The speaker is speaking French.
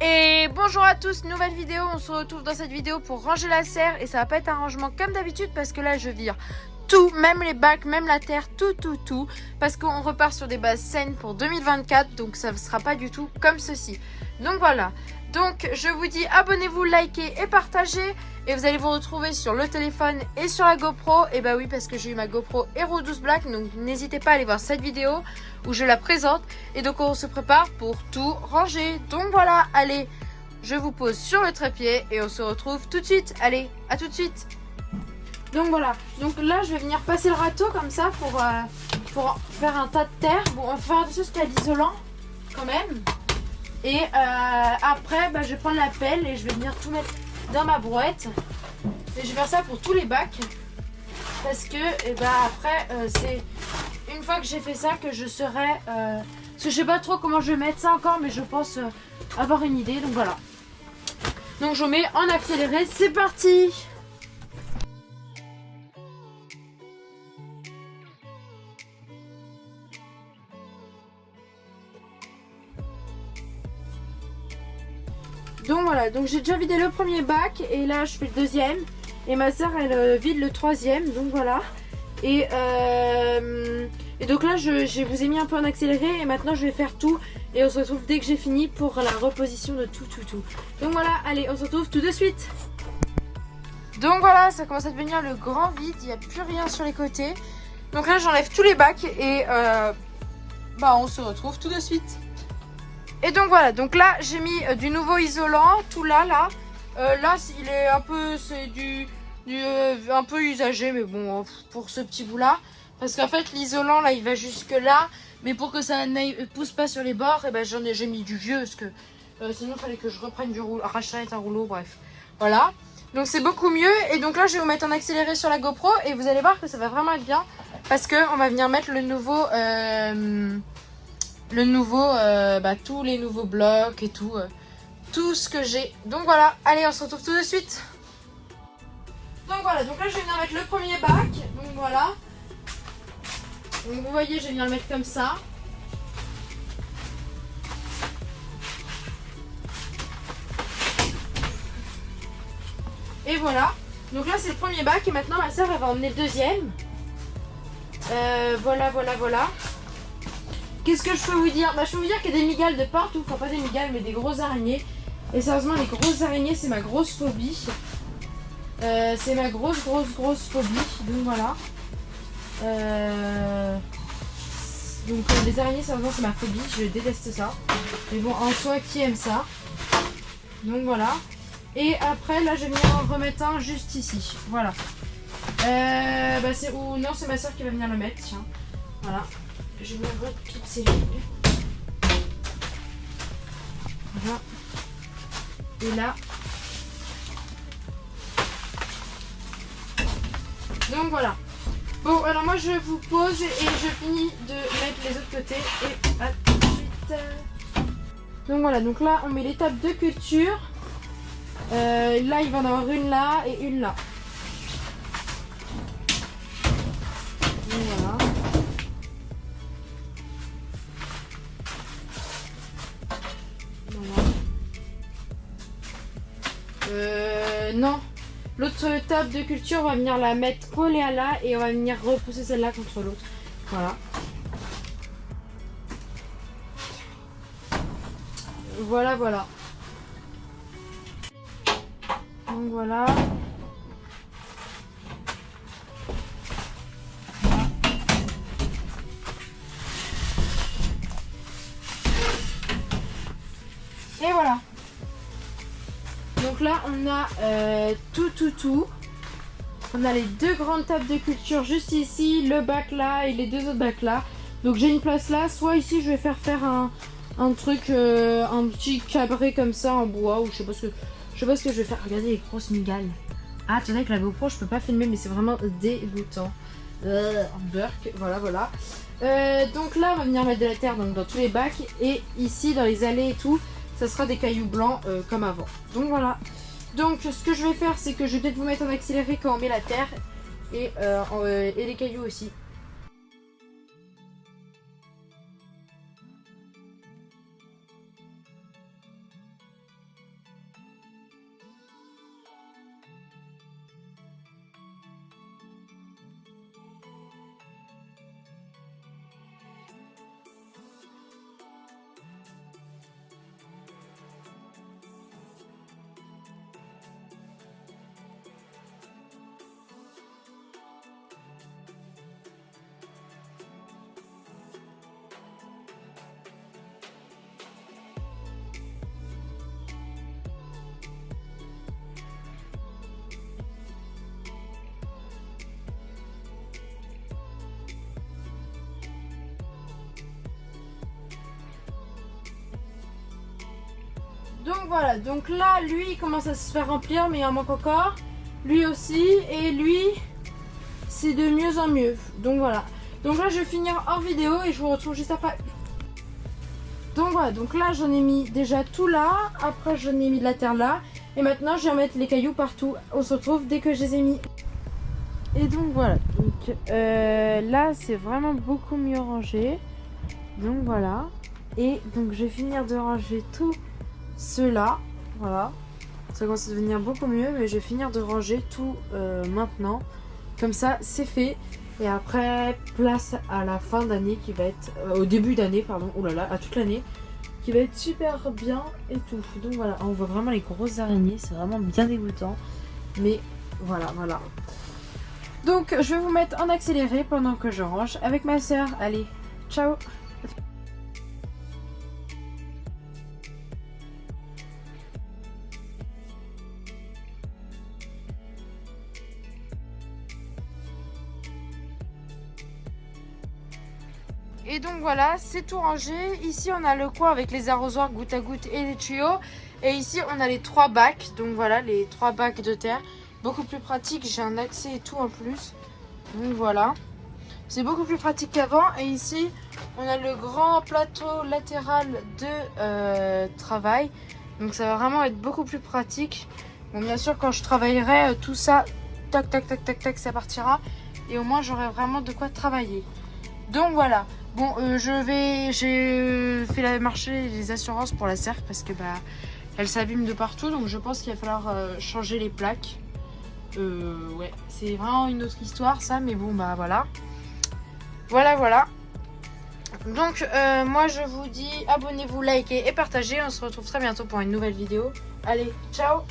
Et bonjour à tous, nouvelle vidéo, on se retrouve dans cette vidéo pour ranger la serre et ça va pas être un rangement comme d'habitude parce que là je vire tout, même les bacs, même la terre, tout parce qu'on repart sur des bases saines pour 2024 donc ça ne sera pas du tout comme ceci. Donc voilà, donc je vous dis abonnez-vous, likez et partagez et vous allez vous retrouver sur le téléphone et sur la GoPro. Et bah oui, parce que j'ai eu ma GoPro Hero 12 Black, donc n'hésitez pas à aller voir cette vidéo où je la présente. Et donc on se prépare pour tout ranger. Donc voilà, allez, je vous pose sur le trépied et on se retrouve tout de suite. Allez, à tout de suite. Donc voilà, donc là je vais venir passer le râteau comme ça pour faire un tas de terre. Bon, on va faire des choses qu'il y a d'isolant quand même. Et après, bah, je vais prendre la pelle et je vais venir tout mettre dans ma brouette. Et je vais faire ça pour tous les bacs. Parce que après, c'est une fois que j'ai fait ça que je serai... parce que je sais pas trop comment je vais mettre ça encore, mais je pense avoir une idée. Donc voilà. Donc je mets en accéléré, c'est parti! Donc voilà, donc j'ai déjà vidé le premier bac et là je fais le deuxième et ma soeur elle vide le troisième, donc voilà. Et donc là je vous ai mis un peu en accéléré et maintenant je vais faire tout et on se retrouve dès que j'ai fini pour la reposition de tout. Donc voilà, allez, on se retrouve tout de suite. Donc voilà, ça commence à devenir le grand vide, il n'y a plus rien sur les côtés. Donc là j'enlève tous les bacs et on se retrouve tout de suite. Et donc voilà, donc là j'ai mis du nouveau isolant, tout là. Là il est un peu, c'est un peu usagé, mais bon, pour ce petit bout là. Parce qu'en fait l'isolant là il va jusque là, mais pour que ça ne pousse pas sur les bords, et j'ai mis du vieux, parce que sinon il fallait que je reprenne du rouleau, racheter un rouleau, bref. Voilà, donc c'est beaucoup mieux. Et donc là je vais vous mettre en accéléré sur la GoPro et vous allez voir que ça va vraiment être bien. Parce qu'on va venir mettre le nouveau... tous les nouveaux blocs et tout, tout ce que j'ai. Donc voilà, allez, on se retrouve tout de suite. Donc voilà, donc là je vais venir mettre le premier bac. Donc voilà. Donc vous voyez, je vais venir le mettre comme ça. Et voilà. Donc là c'est le premier bac et maintenant ma soeur elle va emmener le deuxième. Voilà. Qu'est-ce que je peux vous dire? Je peux vous dire qu'il y a des migales de partout. Enfin, pas des migales, mais des grosses araignées. Et sérieusement, les grosses araignées, c'est ma grosse phobie. C'est ma grosse phobie. Donc voilà. Donc les araignées, sérieusement, c'est ma phobie. Je déteste ça. Mais bon, en soi, qui aime ça? Donc voilà. Et après, là, je vais venir en remettre un juste ici. Voilà. Non, c'est ma soeur qui va venir le mettre. Tiens. Voilà. Je vais mettre toutes ces lignes. Voilà. Et là. Donc voilà. Bon, alors moi je vous pose et je finis de mettre les autres côtés. Et à tout de suite. Donc voilà, donc là on met les tables de culture. Là il va y en avoir une là et une là. Donc voilà. Non, l'autre table de culture, on va venir la mettre collée à là et on va venir repousser celle-là contre l'autre. Voilà. Voilà. Donc voilà. Et voilà. Donc là on a tout. On a les deux grandes tables de culture juste ici, le bac là et les deux autres bacs là. Donc j'ai une place là, soit ici je vais faire un truc, un petit cabré comme ça en bois, ou je sais pas ce que je vais faire. Regardez les grosses migales. Ah, attendez, avec la GoPro je peux pas filmer mais c'est vraiment dégoûtant. Burk, voilà. Donc là on va venir mettre de la terre donc, dans tous les bacs et ici dans les allées et tout. Ça sera des cailloux blancs comme avant. Donc voilà. Donc ce que je vais faire, c'est que je vais peut-être vous mettre en accéléré quand on met la terre et les cailloux aussi. Donc voilà, donc là lui il commence à se faire remplir mais il en manque encore. Lui aussi et lui c'est de mieux en mieux. Donc voilà. Donc là je vais finir hors vidéo et je vous retrouve juste après. Donc voilà, donc là j'en ai mis déjà tout là. Après j'en ai mis de la terre là. Et maintenant je vais mettre les cailloux partout. On se retrouve dès que je les ai mis. Et donc voilà, donc là c'est vraiment beaucoup mieux rangé. Donc voilà. Et donc je vais finir de ranger tout cela. Voilà. Ça commence à devenir beaucoup mieux, mais je vais finir de ranger tout maintenant. Comme ça c'est fait. Et après place à la fin d'année qui va être au début d'année pardon, oh là là, à toute l'année qui va être super bien et tout. Donc voilà, on voit vraiment les grosses araignées, c'est vraiment bien dégoûtant. Mais voilà. Donc je vais vous mettre en accéléré pendant que je range avec ma soeur. Allez, ciao. Et donc voilà, c'est tout rangé. Ici on a le coin avec les arrosoirs goutte à goutte et les tuyaux. Et ici on a les 3 bacs. Donc voilà, les 3 bacs de terre. Beaucoup plus pratique, j'ai un accès et tout en plus. Donc voilà. C'est beaucoup plus pratique qu'avant. Et ici on a le grand plateau latéral de travail. Donc ça va vraiment être beaucoup plus pratique. Bon bien sûr quand je travaillerai tout ça, tac tac tac tac tac, ça partira. Et au moins j'aurai vraiment de quoi travailler. Donc voilà. Bon, j'ai fait la marché les assurances pour la serre parce que bah elle s'abîme de partout, donc je pense qu'il va falloir changer les plaques. Ouais, c'est vraiment une autre histoire ça, mais bon bah voilà. Voilà. Donc moi je vous dis abonnez-vous, likez et partagez. On se retrouve très bientôt pour une nouvelle vidéo. Allez, ciao.